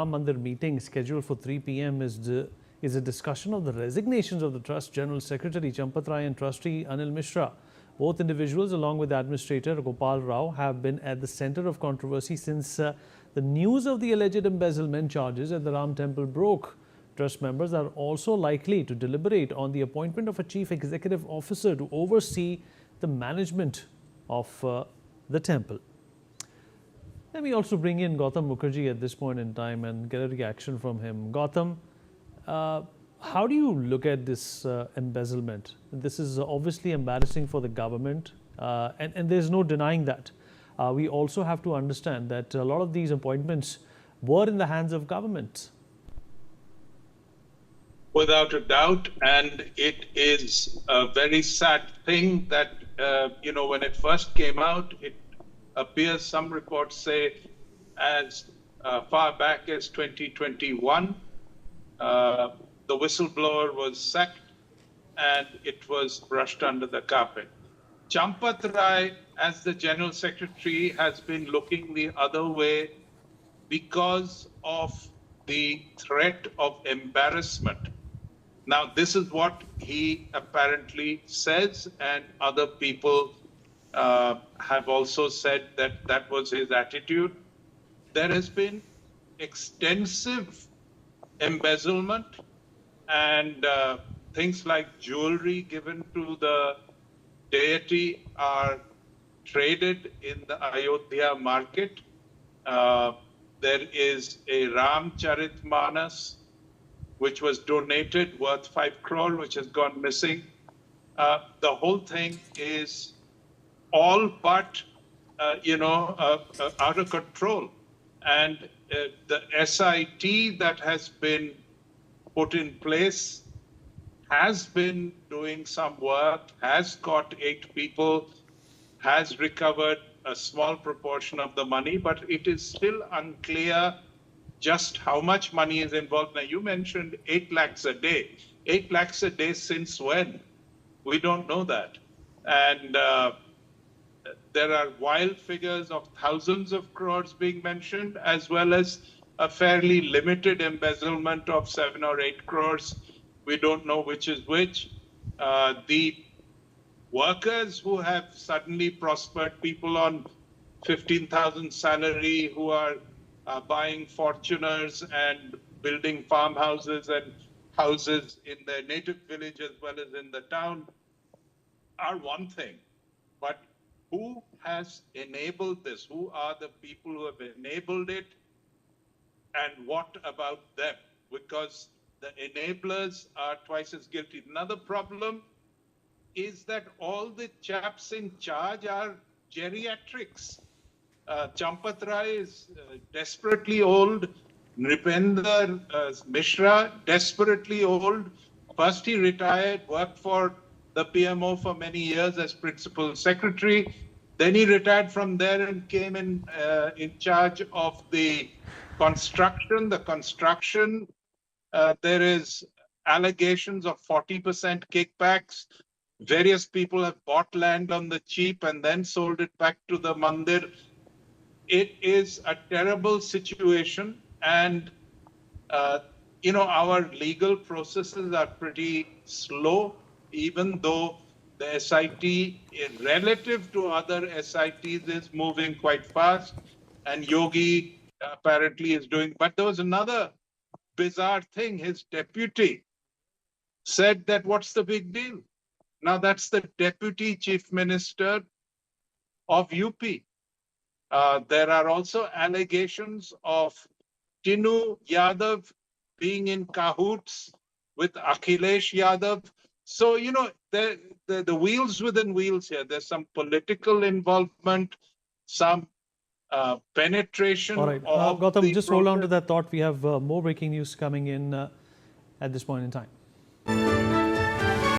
Mandir meeting scheduled for 3 p.m. is a discussion of the resignations of the Trust General Secretary Champat Rai and Trustee Anil Mishra. Both individuals, along with Administrator Gopal Rao, have been at the center of controversy since the news of the alleged embezzlement charges at the Ram Temple broke. Trust members are also likely to deliberate on the appointment of a chief executive officer to oversee the management of the temple. Let me also bring in Gautam Mukherjee at this point in time and get a reaction from him. Gautam, how do you look at this embezzlement? This is obviously embarrassing for the government, and there's no denying that. We also have to understand that a lot of these appointments were in the hands of government. Without a doubt, and it is a very sad thing that, when it first came out, it appears, some reports say, as far back as 2021, the whistleblower was sacked and it was brushed under the carpet. Champat Rai, as the General Secretary, has been looking the other way because of the threat of embarrassment. Now, this is what he apparently says, and other people have also said that that was his attitude. There has been extensive embezzlement, and things like jewelry given to the deity are traded in the Ayodhya market. There is a Ram Charitmanas which was donated worth 5 crore, which has gone missing. The whole thing is all but, out of control. And the SIT that has been put in place has been doing some work, has got 8 people, has recovered a small proportion of the money, but it is still unclear just how much money is involved. Now, you mentioned 8 lakhs a day. 8 lakhs a day since when? We don't know that. And there are wild figures of thousands of crores being mentioned, as well as a fairly limited embezzlement of 7 or 8 crores. We don't know which is which. The workers who have suddenly prospered, people on 15,000 salary who are buying Fortuners and building farmhouses and houses in their native village as well as in the town, are one thing. But who has enabled this? Who are the people who have enabled it? And what about them? Because the enablers are twice as guilty. Another problem is that all the chaps in charge are geriatrics. Champat Rai is desperately old. Nripender Mishra, desperately old. First he retired, worked for the PMO for many years as principal secretary. Then he retired from there and came in charge of the construction. The construction, there is allegations of 40% kickbacks. Various people have bought land on the cheap and then sold it back to the Mandir. It is a terrible situation, and our legal processes are pretty slow, even though the SIT, relative to other SITs, is moving quite fast, and Yogi apparently is doing. But there was another bizarre thing. His deputy said that, what's the big deal? Now, that's the deputy chief minister of UP. There are also allegations of Tinu Yadav being in cahoots with Akhilesh Yadav. So, the wheels within wheels here. There's some political involvement, some penetration. All right, Gautam, just hold on to that thought. We have more breaking news coming in at this point in time.